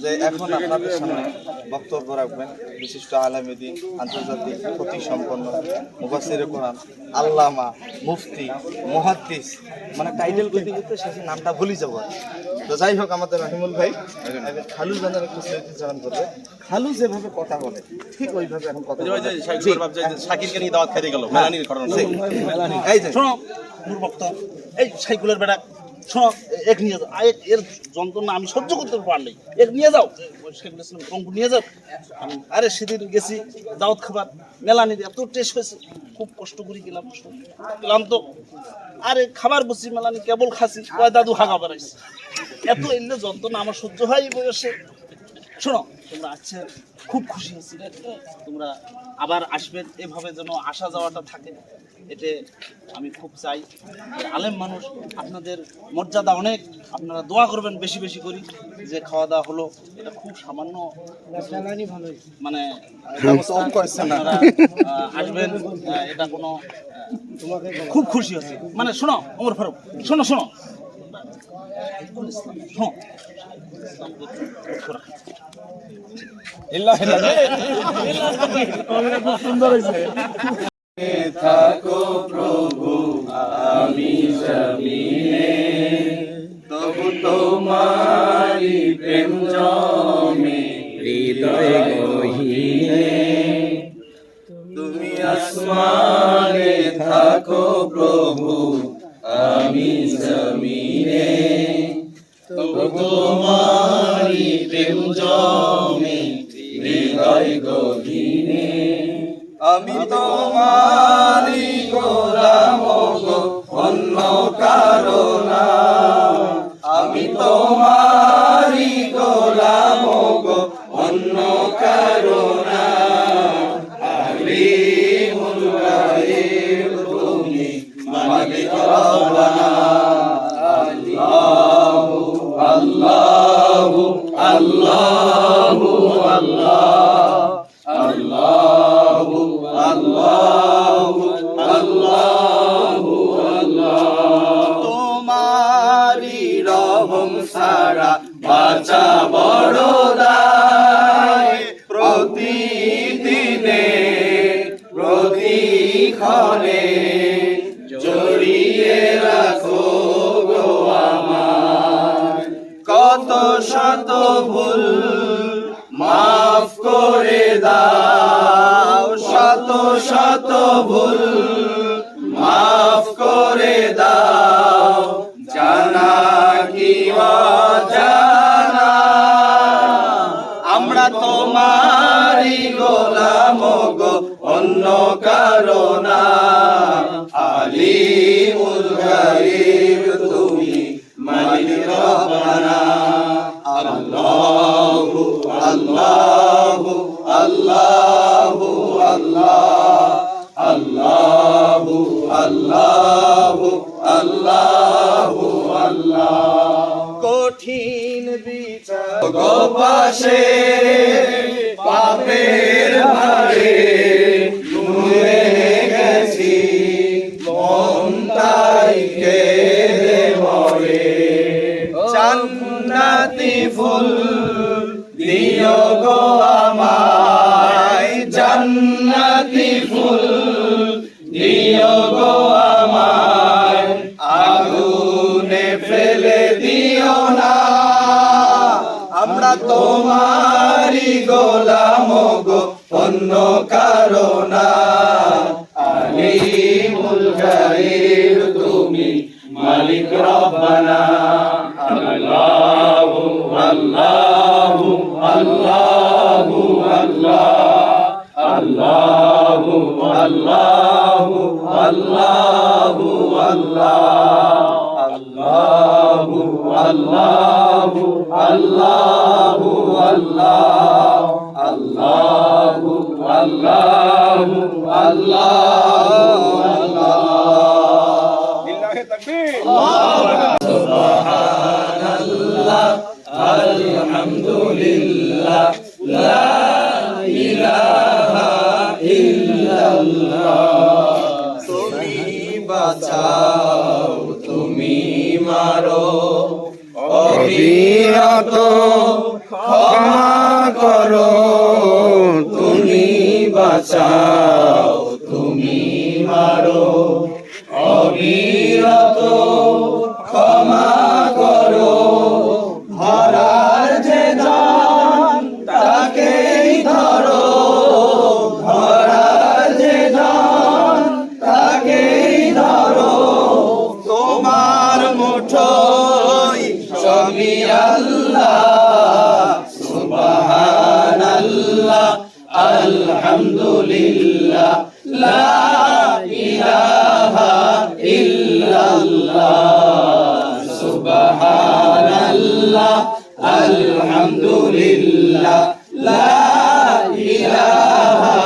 যে এখন আপনাদের সামনে বক্তব্য রাখবেন বিশিষ্ট আলেম দ্বীন, আন্তর্জাতিক খ্যাতি সম্পন্ন মুফাসসিরে কোরআন, আল্লামা, মুফতি, মুহাদ্দিস, মানে টাইটেল করতে করতে শেষে নামটা ভুলে যাব। তো যাই হোক, আমাদের রহিমুল ভাই খালু জানার একটু স্মৃতিচারণ করবে। খালু যেভাবে কথা বলে ঠিক ওইভাবে এখন কথা বলে। শাকিরকে নিয়ে দাওয়াত খাইতে গেল মেলানির ঘটনা। এই যে শোনো মূর্খ, এই সাইকুলের বেটা, শোনো এক নিয়ে যাও, এর যন্ত্রণা আমি সহ্য করতে পারলি, এক নিয়ে যাও, পঙ্কু নিয়ে যাও। আরে সেদিন গেছি দাওয়াত খাবার, মেলানির এত টেস্ট হয়েছে, খুব কষ্ট করে গেলাম তো। আরে খাবার বসছি, মেলানি কেবল খাসি, কয় দাদু হাগা বেড়াইছে, এত এলে যন্ত্রণা আমার সহ্য হয় এই বয়সে। শোনো তোমরা আচ্ছা, খুব খুশি হয়েছি রে, তোমরা আবার আসবেন, এভাবে যেন আসা যাওয়াটা থাকে, এতে আমি খুব চাই। আলেম মানুষ, আপনাদের মর্যাদা অনেক, আপনারা দোয়া করবেন বেশি বেশি করি। যে খাওয়া দাওয়া হলো এটা খুব সামান্য, মানে আপনারা আসবেন, এটা কোনো খুব খুশি হচ্ছে। মানে শোনো ওমর ফারুক, শোনো শোনো শোনো, থাকো প্রভু আমি জমিনে, তবু তোমারি প্রেম জমে হৃদয় গহীনে। তুমি আসমানে থাকো প্রভু আমি জমিনে, তবু তোমারি প্রেম জমে হৃদয় গহীনে। আমি তোমারি গোলাম গো, অন্য কারো না। আমি তোমারি গোলাম গো, অন্য কারো না। আলিমুল গায়ব তুমি, মালিক রব্বানা। আল্লাহু আল্লাহু আল্লাহু আল্লাহ, আল্লাহু আল্লাহু আল্লাহু আল্লাহ। তোমারি রহম সারা বাঁচা বড় দায়, প্রতিদিনে প্রতিক্ষণে জড়িয়ে রাখো গো আমার। কত শত ভুল মাফ করে দাও, শত শত ভুল মাফ করে দাও, জানা কি অজানা। আমরা তোমারি গোলাম গো, অন্য কারো না। আলিমুল গায়ব তুমি, মালিক রব্বানা। আল্লাহু আল্লাহু আল্লাহু আল্লাহ, আল্লাহু আল্লাহু আল্লাহু আল্লাহ। কঠিন বিচার গো পাশে, পাপের ভারে নুয়ে গেছি, মনটাই কেঁদে মরে। জান্নাতি ফুল দিও গো আমায়, জান্নাতি ফুল দিও গো আমায়। আগুনে ফেলে দিও না, আমরা তোমারি গোলাম গো, অন্য কারো না। আলিমুল গায়ব তুমি, মালিক রব্বানা। আল্লাহু আল্লাহু আল্লাহু আল্লাহ, আল্লাহু আল্লাহু আল্লাহু আল্লাহ, আল্লাহু আল্লাহু আল্লাহু আল্লাহ, আল্লাহু আল্লাহু আল্লাহু আল্লাহ। লিল্লাহি তাকবীর। সুবহানাল্লাহ, আলহামদুলিল্লাহ, লা ইলাহা ইল্লাল্লাহ। তুমি বাঁচাও, তুমি মারো, অবিরত বাঁচাও, তুমি মারো অবিরত, ক্ষমা করো ধরার যে জন তাকেই ধরো, ধরার যে জন তাকেই ধরো, তোমার মুঠোয় সবই আল্লাহ, সুবহানাল্লাহ আলহামদুলিল্লাহ লা ইলাহা ইল্লাল্লাহ, সুবহানাল্লাহ আলহামদুলিল্লাহ লা ইলাহা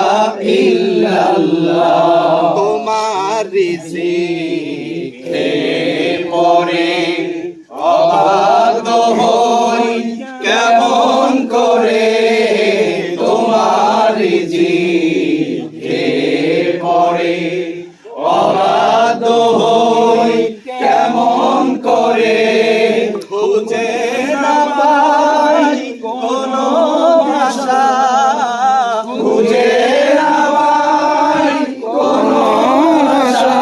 ইল্লাল্লাহ। তোমার রিজিকে পরে অবাধ্য হই কেমন করে, তোমার রিজিকে পরে অবাধ্য হই কেমন করে, খুঁজে না পাই কোনো ভাষা, খুঁজে না পাই কোনো ভাষা,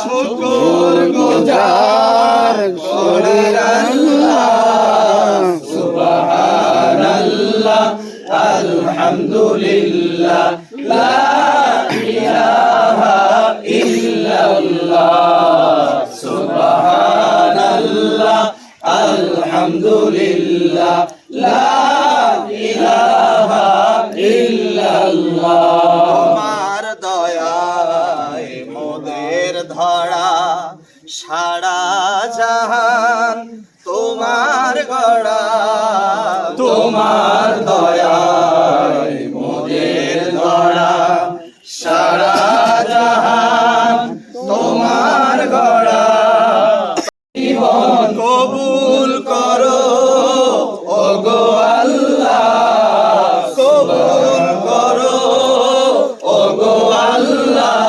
শুকর গুজার করি আল্লাহ, সুবহানাল্লাহ আলহামদুলিল্লাহ লা ইলাহা ইল্লাল্লাহ, সুবহানাল্লাহ আলহামদুলিল্লাহ লা ইলাহা ইল্লাল্লাহ। তোমার দয়ায় মোদের ধরা সারা জাহান তোমার গড়া, তোমার দয়ায় মোদের ধরা সারা জাহান তোমার গড়া, জীবন কবুল করো ওগো আল্লাহ, কবুল করো ওগো আল্লাহ,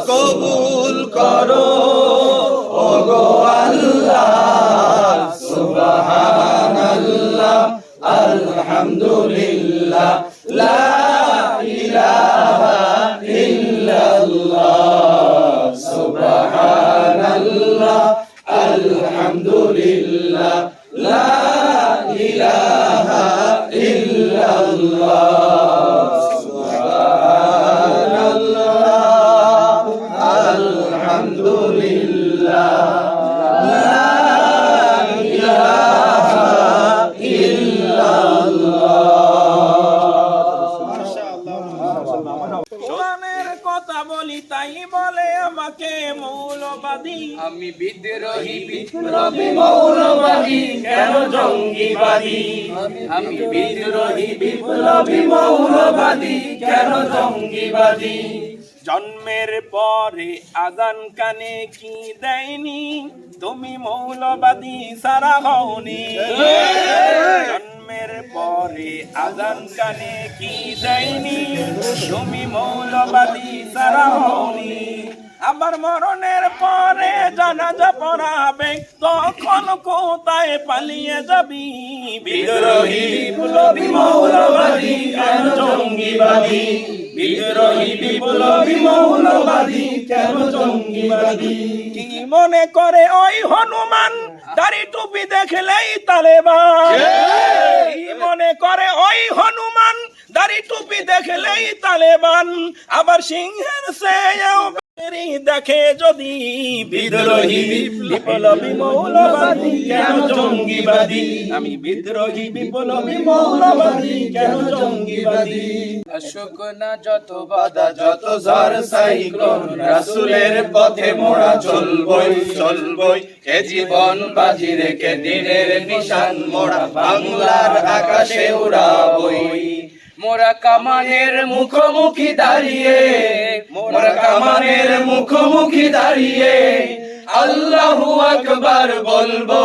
কবুল করো ওগো আল্লাহ, সুবহানাল্লাহ আলহামদুলিল্লাহ লা ইলাহা ইল্লাল্লাহ, সুবহানাল্লাহ আলহামদুলিল্লাহ লা ইলাহা ইল্লাল্লাহ, সুবহানাল্লাহ আলহামদুলিল্লাহ লা ইলাহা কোরআনের কথা বলি তাই বলে আমাকে মৌলবাদী, আমি বিদ্রোহী বিপ্লবী মৌলবাদী কেন জঙ্গিবাদী, আমি বিদ্রোহী বিপ্লবী মৌলবাদী কেন জঙ্গিবাদী। জন্মের পরে আজান কানে কি দেয়নি, তুমি মৌলবাদী সারা হওনি, জন্মের পরে আজান কানে কি দেয়নি, তুমি মৌলবাদী সারা হওনি। আবার মরণের পরে জানাজা পড়াবে, তখন কোথায় পালিয়ে যাবি, বিদ্রোহী বিপ্লবী মৌলবাদী কেন জঙ্গিবাদী, বিদ্রোহী বিপ্লবী মৌলবাদী কেন জঙ্গিবাদী। কি মনে করে ওই হনুমান দাড়ি টুপি দেখলেই তালেবান, কি মনে করে ওই হনুমান দাড়ি টুপি দেখলেই তালেবান, আবার সিংহের চেয়েও বেরি দেখে যদি, বিদ্রোহী বিপ্লবী মৌলবাদী কেন জঙ্গিবাদী, আমি বিদ্রোহী বিপ্লবী মৌলবাদী কেন জঙ্গিবাদী। আসুক না যত বাধা যত ঝড় সাইক্লোন, রাসূলের পথে মোরা চলবই চলবই, এ জীবন বাজি রেখে দিনের নিশান মোরা বাংলার আকাশে উড়াবই। মোরা কামানের মুখোমুখি দাঁড়িয়ে, মোরা কামানের মুখোমুখি দাঁড়িয়ে আল্লাহু আকবার বলবো,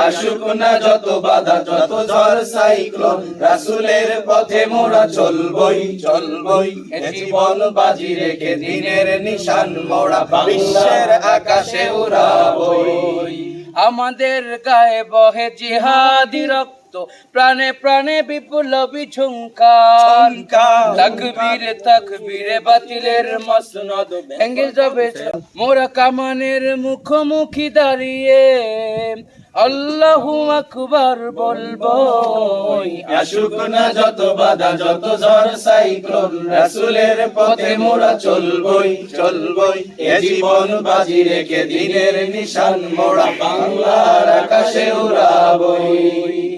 আসুক না যত বাধা যত ঝড় সাইক্লোন, রাসূলের পথে মোরা চলবই চলবই, এ জীবন বাজি রেখে দিনের নিশান মোরা বিশ্বের আকাশে উড়াবই। আমাদের গায়ে বহে জিহাদি রক্ত, রক্ত প্রাণে প্রাণে বিপ্লবী ঝুঙ্কার তাকবীরে তাকবীরে বাতিলের মসনদ ভেঙে যাবে মোরা কামানের মুখোমুখি দাঁড়িয়ে আল্লাহু আকবার বলবো আসুক না যত বাধা যত ঝড় সাইক্লোন রাসূলের পথে মোরা চলবই চলবই এ জীবন বাজি রেখে দিনের নিশান মোরা বাংলার আকাশে উড়াবই।